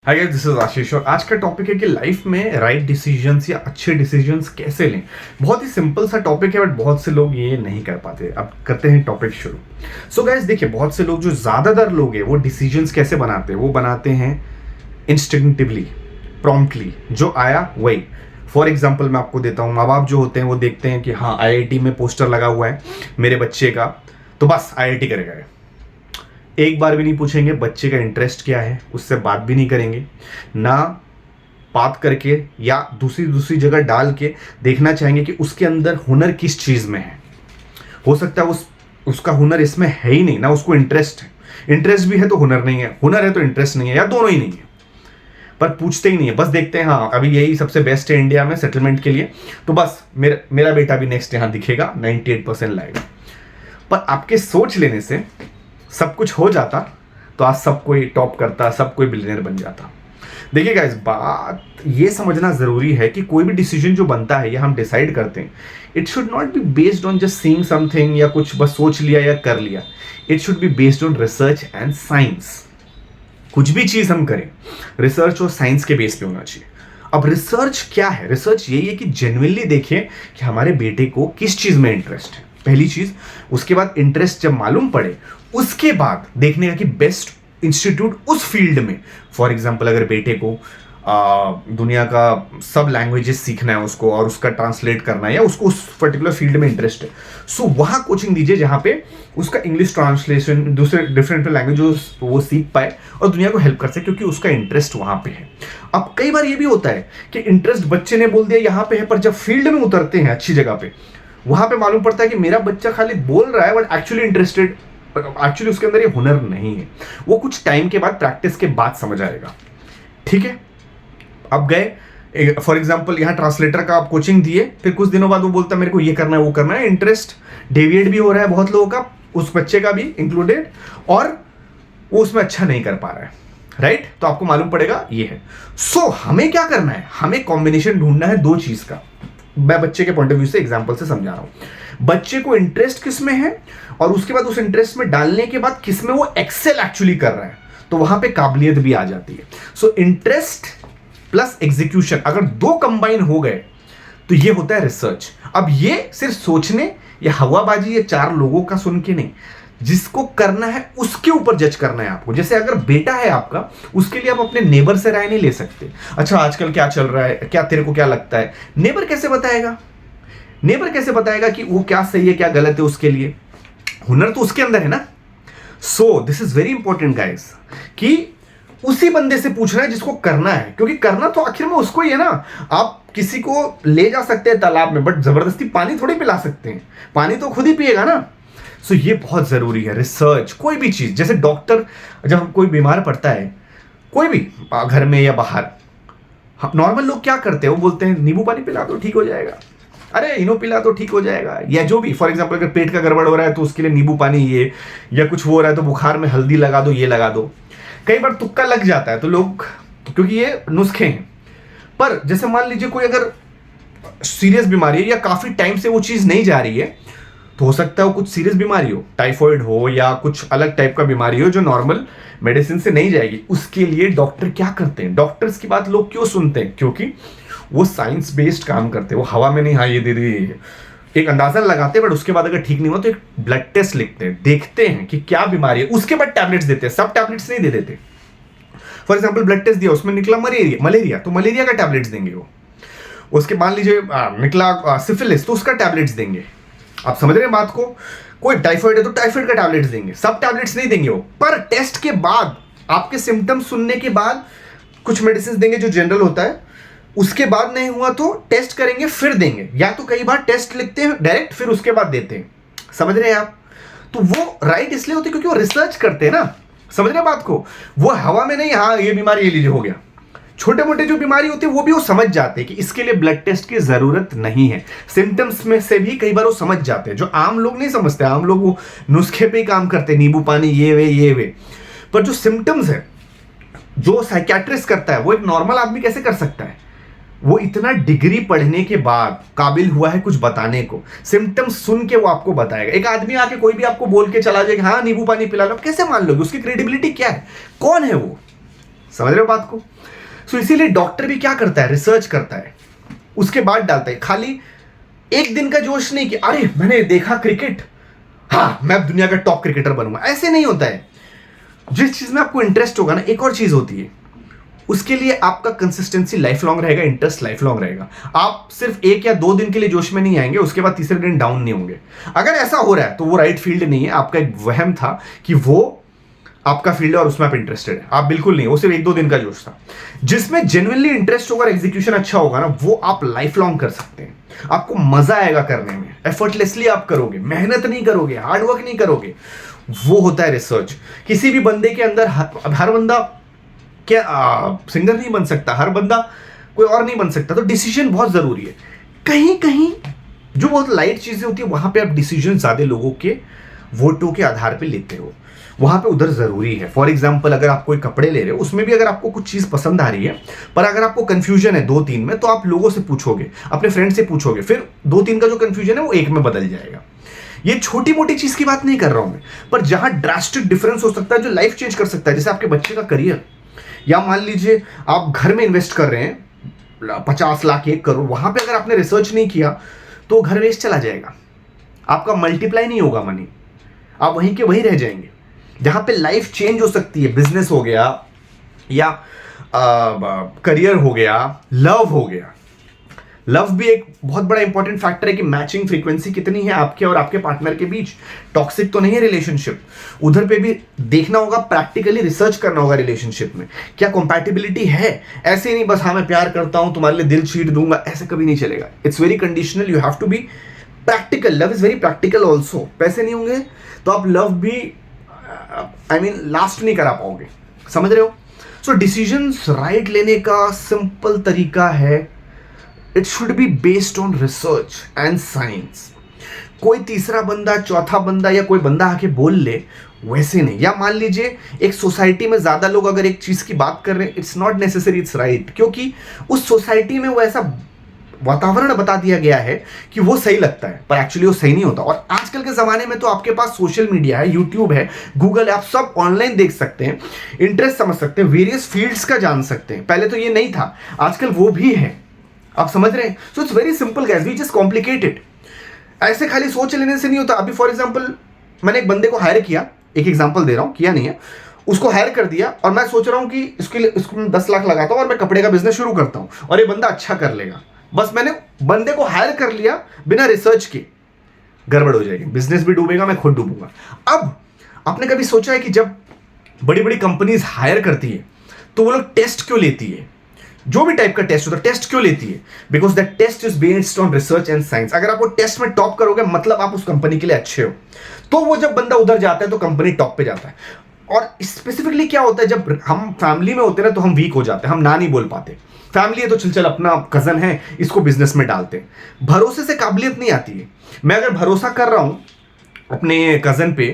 Hi guys, this is आशीष और आज का टॉपिक है कि लाइफ में राइट डिसीजंस या अच्छे डिसीजंस कैसे लें। बहुत ही सिंपल सा टॉपिक है बट बहुत से लोग ये नहीं कर पाते। अब करते हैं टॉपिक शुरू। सो गाइस देखिए, बहुत से लोग, जो ज़्यादातर लोग हैं, वो डिसीजंस कैसे बनाते हैं? वो बनाते हैं इंस्टिंक्टिवली, प्रॉम्प्टली, जो आया वही। फॉर एग्जाम्पल मैं आपको देता हूँ, माँ बाप जो होते हैं वो देखते हैं कि हाँ आईआईटी में पोस्टर लगा हुआ है मेरे बच्चे का, तो बस आईआईटी करेगा। एक बार भी नहीं पूछेंगे बच्चे का इंटरेस्ट क्या है, उससे बात भी नहीं करेंगे ना। बात करके या दूसरी जगह डाल के देखना चाहेंगे कि उसके अंदर हुनर किस चीज़ में है। हो सकता है उसका हुनर इसमें है ही नहीं, ना उसको इंटरेस्ट है। इंटरेस्ट भी है तो हुनर नहीं है, हुनर है तो इंटरेस्ट नहीं है, या दोनों ही नहीं है। पर पूछते ही नहीं है, बस देखते हैं हाँ अभी यही सबसे बेस्ट है इंडिया में सेटलमेंट के लिए, तो बस मेरा बेटा भी नेक्स्ट यहाँ दिखेगा, 98% लाएगा। पर आपके सोच लेने से सब कुछ हो जाता तो आज सब कोई टॉप करता, सब कोई बिलियनर बन जाता। देखिए गाइस, बात ये समझना ज़रूरी है कि कोई भी डिसीजन जो बनता है या हम डिसाइड करते हैं, it should not be based on just seeing something या कुछ बस सोच लिया या कर लिया। It should be based on research and science. कुछ भी चीज़ हम करें, रिसर्च और साइंस के बेस पे होना चाहिए। अब रिसर्च क्या है? रिसर्च यही है कि जेन्युइनली देखें कि हमारे बेटे को किस चीज़ में इंटरेस्ट है, पहली चीज़। उसके बाद इंटरेस्ट जब मालूम पड़े, उसके बाद देखने का कि बेस्ट इंस्टीट्यूट उस फील्ड में। फॉर एग्जांपल अगर बेटे को दुनिया का सब लैंग्वेजेस सीखना है उसको, और उसका ट्रांसलेट करना है, या उसको उस पर्टिकुलर फील्ड में इंटरेस्ट है, सो वहाँ कोचिंग दीजिए जहाँ पे उसका इंग्लिश ट्रांसलेशन, दूसरे डिफरेंट लैंग्वेज वो सीख पाए और दुनिया को हेल्प कर सके, क्योंकि उसका इंटरेस्ट वहाँ पे है। अब कई बार ये भी होता है कि इंटरेस्ट बच्चे ने बोल दिया यहाँ पे है, पर जब फील्ड में उतरते हैं अच्छी जगह पे, वहाँ पे मालूम पड़ता है कि मेरा बच्चा खाली बोल रहा है बट एक्चुअली इंटरेस्टेड, एक्चुअली उसके अंदर ये हुनर नहीं है। वो कुछ टाइम के बाद, प्रैक्टिस के बाद समझ आएगा। ठीक है, अब गए फॉर एग्जांपल यहाँ ट्रांसलेटर का आप कोचिंग दिए, फिर कुछ दिनों बाद वो बोलता है मेरे को ये करना है वो करना है। इंटरेस्ट डेविएट भी हो रहा है बहुत लोगों का, उस बच्चे का भी इंक्लूडेड, और वो उसमें अच्छा नहीं कर पा रहा है। राइट, तो आपको मालूम पड़ेगा ये है। सो हमें क्या करना है? हमें कॉम्बिनेशन ढूंढना है दो चीज का। मैं बच्चे के पॉइंट ऑफ व्यू से एग्जांपल से समझा रहा हूं। बच्चे को इंटरेस्ट किस में है, और उसके बाद उस इंटरेस्ट में डालने के बाद किस में वो एक्सेल एक्चुअली कर रहा है, तो वहां पे काबिलियत भी आ जाती है। सो इंटरेस्ट प्लस एग्जीक्यूशन अगर दो कंबाइन हो गए तो ये होता है रिसर्च। अब ये सिर्फ सोचने या हवाबाजी या चार लोगों का सुन के नहीं, जिसको करना है उसके ऊपर जज करना है आपको। जैसे अगर बेटा है आपका, उसके लिए आप अपने नेबर से राय नहीं ले सकते। अच्छा आजकल क्या चल रहा है, क्या तेरे को क्या लगता है? नेबर कैसे बताएगा? नेबर कैसे बताएगा कि वो क्या सही है क्या गलत है? उसके लिए हुनर तो उसके अंदर है ना। So this is very important guys, कि उसी बंदे से पूछना है जिसको करना है, क्योंकि करना तो आखिर में उसको ही है ना। आप किसी को ले जा सकते हैं तालाब में, बट जबरदस्ती पानी थोड़ी पिला सकते हैं, पानी तो खुद ही पिएगा ना। सो ये बहुत जरूरी है, रिसर्च। कोई भी चीज, जैसे डॉक्टर जब कोई बीमार पड़ता है, कोई भी घर में या बाहर, नॉर्मल लोग क्या करते हैं? वो बोलते हैं नींबू पानी पिला दो ठीक हो जाएगा, अरे इनो पिला तो ठीक हो जाएगा, या जो भी। फॉर एग्जांपल अगर पेट का गड़बड़ हो रहा है तो उसके लिए नींबू पानी ये, या कुछ हो रहा है तो बुखार में हल्दी लगा दो, ये लगा दो। कई बार तुक्का लग जाता है तो लोग, क्योंकि ये नुस्खे हैं। पर जैसे मान लीजिए कोई अगर सीरियस बीमारी है या काफी टाइम से वो चीज नहीं जा रही है, तो हो सकता है वो कुछ सीरियस बीमारी हो, टाइफॉइड हो या कुछ अलग टाइप का बीमारी हो जो नॉर्मल मेडिसिन से नहीं जाएगी। उसके लिए डॉक्टर क्या करते हैं? डॉक्टर्स की बात लोग क्यों सुनते हैं? क्योंकि वो साइंस बेस्ड काम करते हैं। वो हवा में नहीं हाँ ये दे दी, एक अंदाजा लगाते हैं, बट उसके बाद अगर ठीक नहीं हुआ तो एक ब्लड टेस्ट लिखते हैं, देखते हैं कि क्या बीमारी है, उसके बाद टैबलेट्स देते हैं। सब टैबलेट्स नहीं दे देते। फॉर एग्जाम्पल ब्लड टेस्ट दिया, उसमें निकला मलेरिया तो मलेरिया का टैबलेट्स देंगे वो। उसके मान लीजिए निकला सिफिलिस, तो उसका टैबलेट्स देंगे। आप समझ रहे हैं बात को? कोई टाइफॉइड है तो टाइफॉइड का टैबलेट्स देंगे, सब टैबलेट्स नहीं देंगे वो। पर टेस्ट के बाद, आपके सिम्टम्स सुनने के बाद कुछ मेडिसिन देंगे जो जनरल होता है। उसके बाद नहीं हुआ तो टेस्ट करेंगे फिर देंगे, या तो कई बार टेस्ट लिखते हैं डायरेक्ट फिर उसके बाद देते हैं। समझ रहे हैं आप? तो वो राइट इसलिए होती है क्योंकि वो रिसर्च करते हैं ना। समझ रहे हैं बात को? वो हवा में नहीं हाँ ये बीमारी ये लीजिए हो गया। छोटे मोटे जो बीमारी होती है वो भी वो समझ जाते हैं कि इसके लिए ब्लड टेस्ट की जरूरत नहीं है। सिम्टम्स में से भी कई बार वो समझ जाते हैं, जो आम लोग नहीं समझते। आम लोग वो नुस्खे पे ही काम करते हैं, नींबू पानी ये वे। पर जो सिम्टम्स है, जो साइकियाट्रिस्ट करता है, वो एक नॉर्मल आदमी कैसे कर सकता है? वो इतना डिग्री पढ़ने के बाद काबिल हुआ है कुछ बताने को। सिम्टम्स सुन के वो आपको बताएगा। एक आदमी आके कोई भी आपको बोल के चला जाएगा हाँ नींबू पानी पिला लो, कैसे मान लोगे? उसकी क्रेडिबिलिटी क्या है? कौन है वो? समझ रहे हो बात को? सो इसीलिए डॉक्टर भी क्या करता है, रिसर्च करता है, उसके बाद डालता है। खाली एक दिन का जोश नहीं कि अरे मैंने देखा क्रिकेट, हाँ मैं दुनिया का टॉप क्रिकेटर बनूंगा, ऐसे नहीं होता है। जिस चीज में आपको इंटरेस्ट होगा ना, एक और चीज होती है, उसके लिए आपका कंसिस्टेंसी लाइफ लॉन्ग रहेगा, इंटरेस्ट लाइफ लॉन्ग रहेगा। आप सिर्फ 1 या 2 दिन के लिए जोश में नहीं आएंगे, उसके बाद तीसरे दिन डाउन नहीं होंगे। अगर ऐसा हो रहा है तो वो राइट फील्ड नहीं है, आपका एक वहम था कि वो आपका फील्ड है और उसमें आप इंटरेस्टेड है। आप बिल्कुल नहीं, वो सिर्फ 1-2 दिन का जोश था। जिसमें जेन्युइनली इंटरेस्ट होगा, एग्जीक्यूशन अच्छा होगा ना, वो आप लाइफ लॉन्ग कर सकते हैं। आपको मजा आएगा करने में, एफर्टलेसली आप करोगे, मेहनत नहीं करोगे, हार्डवर्क नहीं करोगे। वो होता है रिसर्च। किसी भी बंदे के अंदर हर बंदा क्या सिंगर नहीं बन सकता, हर बंदा कोई और नहीं बन सकता। तो डिसीजन बहुत जरूरी है। कहीं कहीं जो बहुत लाइट चीजें होती है, वहां पे आप डिसीजन ज्यादा लोगों के वोटों के आधार पे लेते हो, वहां पे उधर जरूरी है। फॉर एग्जाम्पल, अगर आप कोई कपड़े ले रहे हो, उसमें भी अगर आपको कुछ चीज पसंद आ रही है, पर अगर आपको कंफ्यूजन है 2-3 में, तो आप लोगों से पूछोगे, अपने फ्रेंड से पूछोगे, फिर 2-3 का जो कंफ्यूजन है वो 1 में बदल जाएगा। ये छोटी मोटी चीज की बात नहीं कर रहा हूं मैं, पर जहां ड्रास्टिक डिफरेंस हो सकता है, जो लाइफ चेंज कर सकता है, जैसे आपके बच्चे का करियर, या मान लीजिए आप घर में इन्वेस्ट कर रहे हैं 50 लाख 1 करोड़, वहां पे अगर आपने रिसर्च नहीं किया तो घर वेस्ट चला जाएगा, आपका मल्टीप्लाई नहीं होगा मनी, आप वहीं के वहीं रह जाएंगे। जहां पे लाइफ चेंज हो सकती है, बिजनेस हो गया या करियर हो गया, लव हो गया। लव भी एक बहुत बड़ा इंपॉर्टेंट फैक्टर है कि मैचिंग फ्रीक्वेंसी कितनी है आपके और आपके पार्टनर के बीच। टॉक्सिक तो नहीं है रिलेशनशिप, उधर पे भी देखना होगा, प्रैक्टिकली रिसर्च करना होगा रिलेशनशिप में क्या कंपैटिबिलिटी है। ऐसे नहीं बस हाँ मैं प्यार करता हूं तुम्हारे लिए दिल चीर दूंगा, ऐसे कभी नहीं चलेगा। It's very conditional, you have to be practical. Love is very practical also. पैसे नहीं होंगे तो आप लव भी लास्ट नहीं करा पाओगे, समझ रहे हो? सो डिसीजंस राइट लेने का सिंपल तरीका है, it should be based on research and science. कोई तीसरा बंदा, चौथा बंदा या कोई बंदा आके बोल ले, वैसे नहीं। या मान लीजिए एक सोसाइटी में ज्यादा लोग अगर एक चीज की बात कर रहे हैं, it's not necessary it's right, क्योंकि उस सोसाइटी में वो ऐसा वातावरण बता दिया गया है कि वो सही लगता है, पर एक्चुअली वो सही नहीं होता। और आजकल के ज़माने में तो आपके पास सोशल मीडिया है, यूट्यूब है, गूगल है, आप सब ऑनलाइन देख सकते हैं, इंटरेस्ट समझ सकते हैं, वेरियस फील्ड्स का जान सकते हैं। पहले तो ये नहीं था, आजकल वो भी है, आप समझ रहे हैं? So it's very simple guys, we just complicated. ऐसे खाली सोच लेने से नहीं होता। अभी फॉर एग्जाम्पल मैंने एक बंदे को हायर किया, एक एग्जाम्पल दे रहा हूँ, किया नहीं है, उसको हायर कर दिया और मैं सोच रहा हूँ कि इसके लिए इसको 10 लाख लगाता हूँ और मैं कपड़े का बिजनेस शुरू करता हूँ और ये बंदा अच्छा कर लेगा। बस मैंने बंदे को हायर कर लिया बिना रिसर्च के, गड़बड़ हो जाएगी, बिजनेस भी डूबेगा, मैं खुद डूबूंगा। अब आपने कभी सोचा है कि जब बड़ी बड़ी कंपनीज हायर करती है तो वो लोग टेस्ट क्यों लेती है? जो भी टाइप का टेस्ट होता है, टेस्ट क्यों लेती है? Because that test is based on research and science. अगर आप वो टेस्ट में टॉप करोगे, मतलब आप उस कंपनी के लिए अच्छे हो, तो वो जब बंदा उधर जाता है तो कंपनी टॉप पे जाता है। और स्पेसिफिकली क्या होता है, जब हम फैमिली में होते हैं ना तो हम वीक हो जाते हैं, हम ना नहीं बोल पाते। फैमिली है तो चल अपना कजन है, इसको बिजनेस में डालते हैं। भरोसे से काबिलियत नहीं आती है। मैं अगर भरोसा कर रहा हूं अपने कजन पे,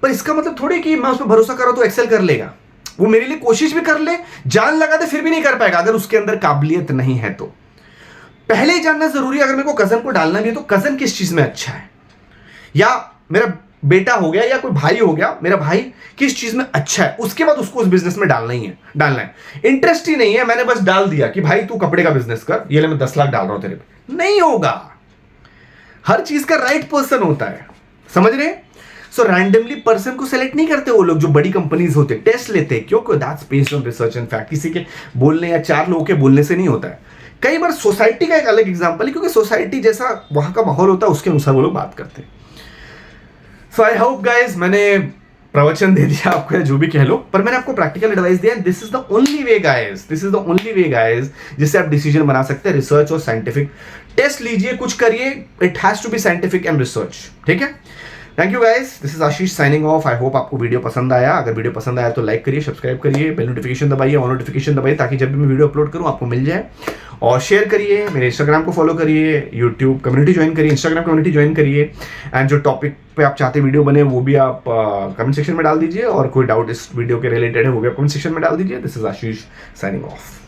पर इसका मतलब थोड़ी कि मैं उस पर भरोसा कर रहा हूं तो एक्सेल कर लेगा। वो मेरे लिए कोशिश भी कर ले, जान लगा दे, फिर भी नहीं कर पाएगा अगर उसके अंदर काबिलियत नहीं है। तो पहले ही जानना जरूरी है, अगर मेरे को कजन को डालना भी है तो कजन किस चीज में अच्छा है, या मेरा बेटा हो गया या कोई भाई हो गया, मेरा भाई किस चीज में अच्छा है, उसके बाद उसको उस बिजनेस में डालना है। इंटरेस्ट ही नहीं है, मैंने बस डाल दिया कि भाई तू कपड़े का बिजनेस कर, ये ले मैं 10 लाख डाल रहा हूं तेरे पे, नहीं होगा। हर चीज का राइट पर्सन होता है, समझ रहे? सो रैंडमली पर्सन को सेलेक्ट नहीं करते वो लोग जो बड़ी कंपनीज होते, टेस्ट लेते हैं, क्योंकि that's based on research and fact. किसी के बोलने या 4 लोगों के बोलने से नहीं होता है। कई बार सोसाइटी का एक अलग एग्जाम्पल है, क्योंकि सोसाइटी जैसा वहां का माहौल होता है उसके अनुसार वो लोग बात करते हैं। सो आई होप गाइज मैंने प्रवचन दे दिया आपको, या जो भी कह लो, पर मैंने आपको प्रैक्टिकल एडवाइस दिया। This is the only way guys, जिससे आप डिसीजन बना सकते हैं। रिसर्च और साइंटिफिक टेस्ट लीजिए, कुछ करिए, it has to be scientific and research, ठीक है? Thank you guys, this is Ashish signing off. I hope आपको वीडियो पसंद आया। अगर वीडियो पसंद आया तो लाइक करिए, सब्सक्राइब करिए, बेल नोटिफिकेशन दबाइए, ऑल नोटिफिकेशन दबाइए, ताकि जब भी मैं वीडियो अपलोड करूं आपको मिल जाए। और शेयर करिए, मेरे इंस्टाग्राम को फॉलो करिए, यूट्यूब कम्युनिटी ज्वाइन करिए, इंस्टाग्राम कम्युनिटी ज्वाइन करिए। एंड जो टॉपिक पे आप चाहते वीडियो बने वो भी आप कमेंट सेक्शन में डाल दीजिए, और कोई डाउट इस वीडियो के रिलेटेड है वो भी आप कमेंट सेक्शन में डाल दीजिए। This is Ashish signing of.